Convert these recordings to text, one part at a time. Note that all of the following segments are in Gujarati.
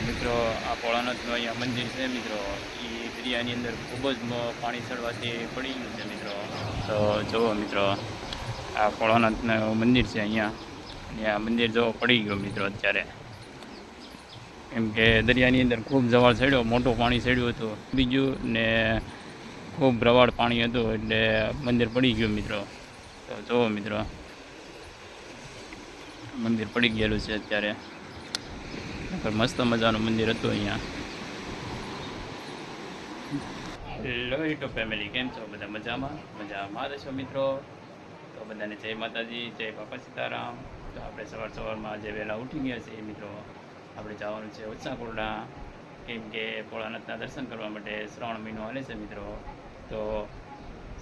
મિત્રો આ ભોળાનાથનું અહીંયા મંદિર છે મિત્રો, એ દરિયાની અંદર ખૂબ જ પાણી ચડવાથી પડી ગયું છે મિત્રો. તો જુઓ મિત્રો, આ ભોળાનાથનું મંદિર છે અહીંયા, અને આ મંદિર જો પડી ગયું મિત્રો અત્યારે, કેમ કે દરિયાની અંદર ખૂબ જવાળ ચડ્યો, મોટું પાણી ચડ્યું હતું બીજું, ને ખૂબ પ્રવાળ પાણી હતું એટલે મંદિર પડી ગયું મિત્રો. તો જુઓ મિત્રો, મંદિર પડી ગયેલું છે અત્યારે. મસ્ત મજાનું મંદિર હતું અહીંયા. હેલો યુટ્યુબ ફેમિલી, કેમ છો બધા? મજામાં રહેશો મિત્રો? તો બધાને જય માતાજી, જય બાપા સીતારામ. તો આપણે સવારમાં આજે વહેલા ઉઠી ગયા છીએ મિત્રો. આપણે જવાનું છે ઉત્સાહકોરડા, કેમ કે ભોળાનાથના દર્શન કરવા માટે. શ્રાવણ મહિનો હાલે છે મિત્રો. તો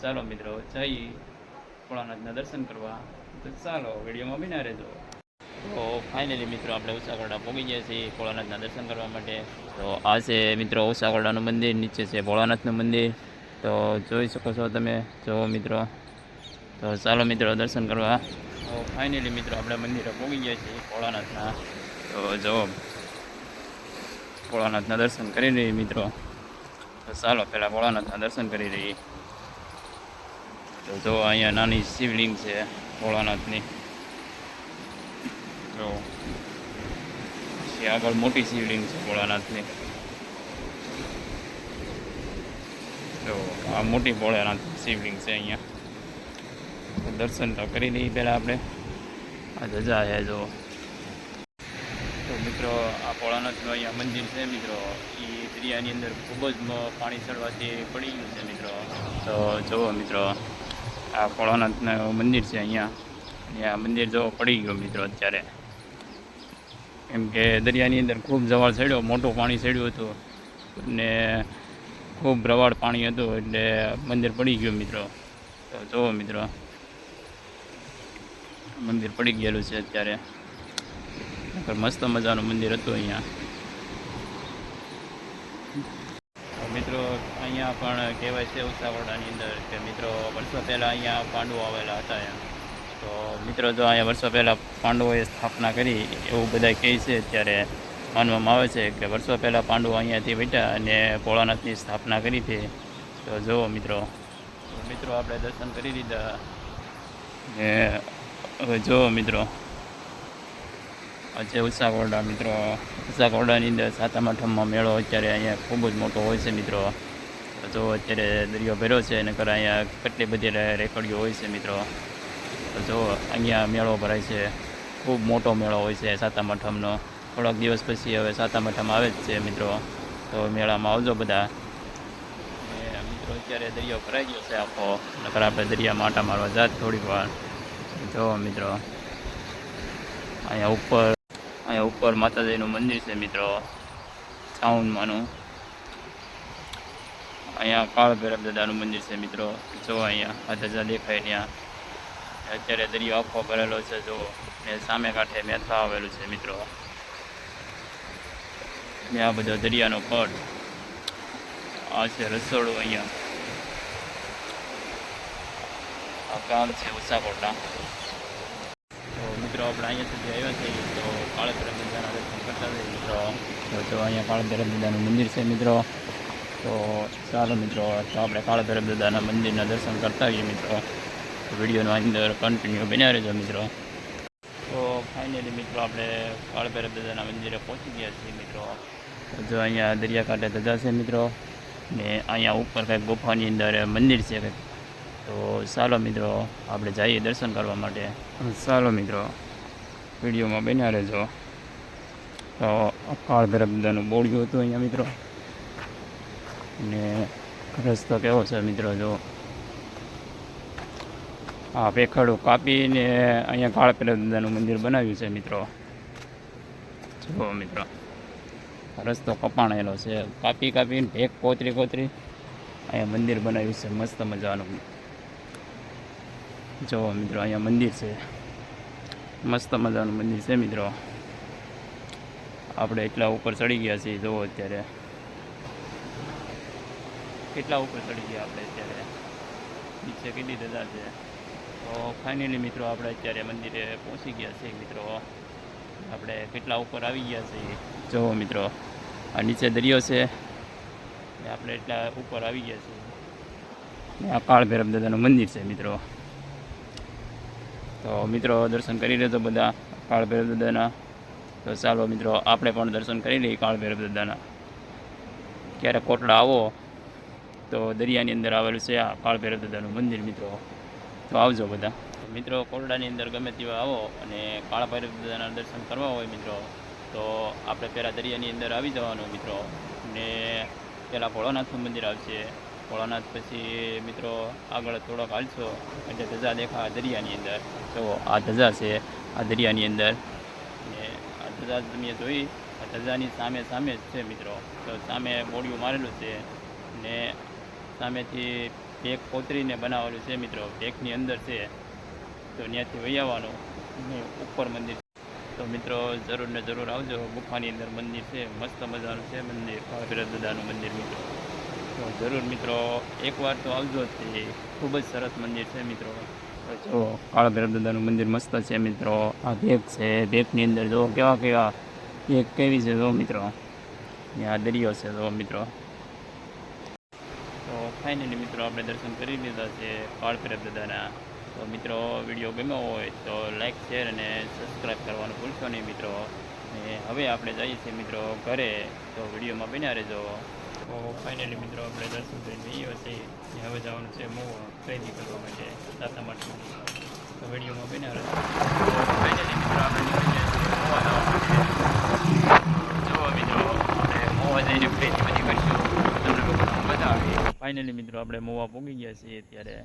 ચાલો મિત્રો જઈ ભોળાનાથના દર્શન કરવા. તો ચાલો વિડીયોમાં બિના રહેજો. તો ફાઇનલી મિત્રો આપણે ઉસાકોરડા પહોંચી ગયા છીએ ભોળાનાથના દર્શન કરવા માટે. તો આ છે મિત્રો ઉસાકોરડાનું મંદિર, નીચે છે ભોળાનાથનું મંદિર. તો જોઈ શકો છો તમે, જુઓ મિત્રો. તો ચાલો મિત્રો દર્શન કરવા. તો ફાઇનલી મિત્રો આપણે મંદિરે પહોંચી ગયા છીએ ભોળાનાથના. તો જુઓ, ભોળાનાથના દર્શન કરી રહીએ મિત્રો. તો ચાલો પહેલાં ભોળાનાથના દર્શન કરી રહીએ. તો જો અહીંયા નાની શિવલિંગ છે ભોળાનાથની. તો આગળ મોટી શિવલિંગ છે ભોળાનાથની. તો આ મોટી ભોળાનાથ શિવલિંગ છે અહીંયા. દર્શન તો કરી લઈએ પહેલાં આપણે. આ ધજા છે જો. તો મિત્રો આ ભોળાનાથનું અહીંયા મંદિર છે મિત્રો, એ દરિયાની અંદર ખૂબ જ પાણી ચડવાથી પડી ગયું છે મિત્રો. તો જુઓ મિત્રો, આ ભોળાનાથનું મંદિર છે અહીંયા, અને આ મંદિર જો પડી ગયું મિત્રો અત્યારે, કેમ કે દરિયાની અંદર ખૂબ જવાળ ચડ્યો, મોટું પાણી ચડ્યું હતું, ને ખૂબ પ્રવાળ પાણી હતું એટલે મંદિર પડી ગયું મિત્રો. તો જુઓ મિત્રો, મંદિર પડી ગયેલું છે અત્યારે. મસ્ત મજાનું મંદિર હતું અહીંયા. મિત્રો અહીંયા પણ કહેવાય છે ઉસાકોરડાની અંદર કે મિત્રો વર્ષો પહેલાં અહીંયા પાંડવો આવેલા હતા એમ. તો મિત્રો જો અહીંયા વર્ષો પહેલાં પાંડવોએ સ્થાપના કરી એવું બધા કહે છે. અત્યારે માનવામાં આવે છે કે વર્ષો પહેલાં પાંડવો અહીંયાથી બેઠા અને ભોળાનાથની સ્થાપના કરી હતી. તો જુઓ મિત્રો, આપણે દર્શન કરી લીધા. ને હવે જુઓ મિત્રો, આજે ઉસાકોરડા મિત્રો. ઉસાકોરડાની અંદર સાતમ આઠમમાં મેળો અત્યારે અહીંયા ખૂબ જ મોટો હોય છે મિત્રો. જો અત્યારે દરિયો ભર્યો છે, અને અહીંયા કેટલી બધી રેકડીઓ હોય છે મિત્રો. તો જો અહીંયા મેળો ભરાય છે, ખૂબ મોટો મેળો હોય છે સાતમ આઠમનો. થોડાક દિવસ પછી હવે સાતમ આઠમ આવે જ છે મિત્રો. તો મેળામાં આવજો બધા. મિત્રો અત્યારે દરિયો ભરાઈ ગયો છે આખો, નકર આપણે દરિયામાં આંટા મારવા જાત થોડીક વાર. જો મિત્રો, અહીંયા ઉપર માતાજીનું મંદિર છે મિત્રો, ચાઉનમાંનું. અહીંયા કાળ ભૈરવ દાદાનું મંદિર છે મિત્રો. જો અહીંયા આ ધજા દેખાય ત્યાં. અત્યારે દરિયો આખો ભરેલો છે જો, ને સામે કાંઠે મેથા આવેલું છે મિત્રો. ને આ બધો દરિયાનો પટ. આ છે રસોડું અહીંયા. આ ગામ છે ઉસાકોરડા. તો મિત્રો આપણે અહીંયા સુધી આવ્યા છીએ. તો કાળ ભૈરવ દાદાના દર્શન કરતા જઈએ મિત્રો. તો જો અહીંયા કાળ ભૈરવ દાદાનું મંદિર છે મિત્રો. તો ચાલો મિત્રો, તો આપણે કાળ ભૈરવ દાદાના મંદિરના દર્શન કરતા આવીએ મિત્રો. વિડીયોનો અંદર કન્ટિન્યુ બન્યા રહેજો મિત્રો. તો ફાઇનલી મિત્રો આપણે કાળ ભૈરવ દાદાના મંદિરે પહોંચી ગયા છીએ મિત્રો. જો અહીંયા દરિયાકાંઠે ધજા છે મિત્રો, ને અહીંયા ઉપર કંઈક ગુફાની અંદર મંદિર છે કંઈક. તો ચાલો મિત્રો આપણે જઈએ દર્શન કરવા માટે. ચાલો મિત્રો વિડીયોમાં બન્યા રહેજો. તો કાળ ભૈરવ દાદાનું બોળિયું હતું અહીંયા મિત્રો. ને રસ્તો કેવો છે મિત્રો, જો આ પેખડું કાપીને અહીંયા કાળ ભૈરવ દાદાનું મંદિર બનાવ્યું છે મિત્રો. જુઓ મિત્રો, રસ્તો કપાણેલો છે, કાપીને ભેગ કોતરી અહીંયા મંદિર બનાવ્યું છે મસ્ત મજાનું. જુઓ મિત્રો, અહીંયા મંદિર છે, મસ્ત મજાનું મંદિર છે મિત્રો. આપણે એટલા ઉપર ચડી ગયા છીએ. જુઓ અત્યારે કેટલા ઉપર ચડી ગયા આપણે અત્યારે. નીચે કેટલી ધજા છે. તો ફાઇનલી મિત્રો આપણે અત્યારે મંદિરે પહોંચી ગયા છીએ મિત્રો. આપણે કેટલા ઉપર આવી ગયા છીએ જુઓ મિત્રો. આ નીચે દરિયો છે ને આપણે એટલા ઉપર આવી ગયા છીએ ને આ કાળ ભૈરવ દાદાનું મંદિર છે મિત્રો. તો મિત્રો દર્શન કરી લેજો બધા કાળ ભૈરવ દાદાના. તો ચાલો મિત્રો આપણે પણ દર્શન કરી લઈએ કાળ ભૈરવ દાદાના. ક્યારેક કોટડા આવો તો દરિયાની અંદર આવેલું છે આ કાળ ભૈરવ દાદાનું મંદિર મિત્રો. તો આવજો બધા મિત્રો. કોટડાની અંદર ગમે તેવા આવો અને કાળ ભૈરવ દાદાના દર્શન કરવા હોય મિત્રો તો આપણે પહેલાં દરિયાની અંદર આવી જવાનું મિત્રો. ને પહેલાં ભોળાનાથનું મંદિર આવશે. ભોળાનાથ પછી મિત્રો આગળ થોડોક હાલશો એટલે ધજા દેખા દરિયાની અંદર. તો આ ધજા છે આ દરિયાની અંદર ને આ ધજા તમે જોઈ આ ધજાની સામે સામે જ છે મિત્રો. તો સામે મોડિયું મારેલું છે ને સામેથી પેક કોતરીને બનાવેલું છે મિત્રો. પેકની અંદર છે તો ત્યાંથી વહી આવવાનું ને ઉપર મંદિર. તો મિત્રો જરૂર ને જરૂર આવજો. ગુફાની અંદર મંદિર છે, મસ્ત મજાનું છે મંદિર, કાળ ભૈરવ દાદાનું મંદિર મિત્રો. તો જરૂર મિત્રો એકવાર તો આવજો જ. તે ખૂબ જ સરસ મંદિર છે મિત્રો. જો કાળ ભૈરવ દાદાનું મંદિર મસ્ત છે મિત્રો. આ ભેગ છે, ભેગની અંદર જો કેવા કેવા ભેગ કેવી છે જો મિત્રો. ને આ દરિયો છે જો મિત્રો. તો ફાઇનલી મિત્રો આપણે દર્શન કરી લીધા છે કાળ ભૈરવ દાદાના. તો મિત્રો વિડીયો ગમ્યો હોય તો લાઈક શેર અને સબસ્ક્રાઈબ કરવાનું ભૂલશો નહીં મિત્રો. ને હવે આપણે જઈએ છીએ મિત્રો ઘરે. તો વિડીયોમાં બન્યા રહેજો. તો ફાઇનલી મિત્રો આપણે દર્શન કરીને જઈએ છીએ. હવે જવાનું છે મોવા ખરીદી કરવા માટે સાતા માટેની. તો વિડીયોમાં બન્યા રહેજો. તો ફાઇનલી મિત્રો આપણે નીકળી જઈએ છીએ મોવા જવા માટે. જુઓ મિત્રો આપણે મોવા જઈને ખરીદી બધી કરીશું. તમને લોકોને બતાવીએ. ફાઇનલી મિત્રો આપણે મોવા પહોંચી ગયા છીએ અત્યારે.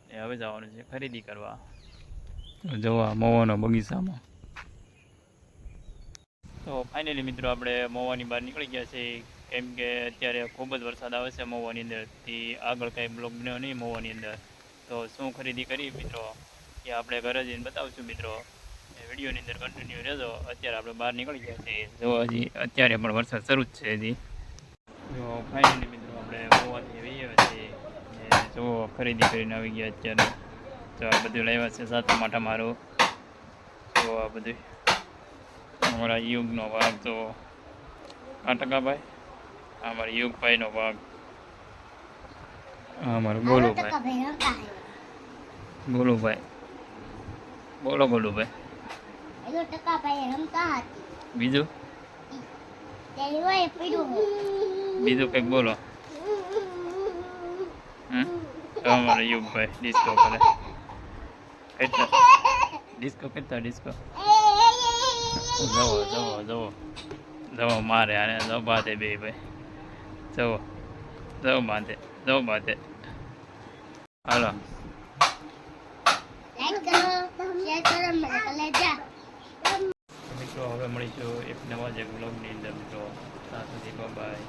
હવે જવાનું છે ખરીદી કરવા. જોવા મોવાનો બગીચામાં. તો ફાઇનલી મિત્રો આપણે મોવાની બહાર નીકળી ગયા છીએ. કેમ કે અત્યારે ખૂબ જ વરસાદ આવે છે મોવાની અંદરથી. આગળ કંઈ બ્લોગ બન્યો નહીં મોવાની અંદર. તો શું ખરીદી કરી મિત્રો એ આપણે ઘરે જઈને બતાવશું મિત્રો. એ વિડીયોની અંદર કન્ટિન્યુ રહેજો. અત્યારે આપણે બહાર નીકળી ગયા છીએ. જો હજી અત્યારે પણ વરસાદ શરૂ જ છે હજી. જો ફાઇનલી મિત્રો આપણે મોવાથી વહી આવ્યા છીએ. જો ખરીદી કરીને આવી ગયા અત્યારે. તો આ બધું લાવ્યા છે સાતા માટે મારું. તો આ બધું અમારા યુગનો ભાગ. તો ટકાભાઈ આ અમારા યુગભાઈનો ભાગ. આ અમારું ગોલુભાઈ. ગોલુભાઈ બોલો ગોલુભાઈ. બીજું બીજું કંઈક બોલો. તો અમારો યુગભાઈ ડિસ્કો કરે. કેટલા ડિસ્કો કેટલા ડિસ્કો. જવો જવો જવો જવો મારે આને જવો બાંધે બે ભાઈ. જવો જવો બાંધે જવો બાંધે. હાલો મિત્રો હવે મળીશું એક નવા જ બ્લોગની અંદર મિત્રો. ત્યાં સુધી બાય.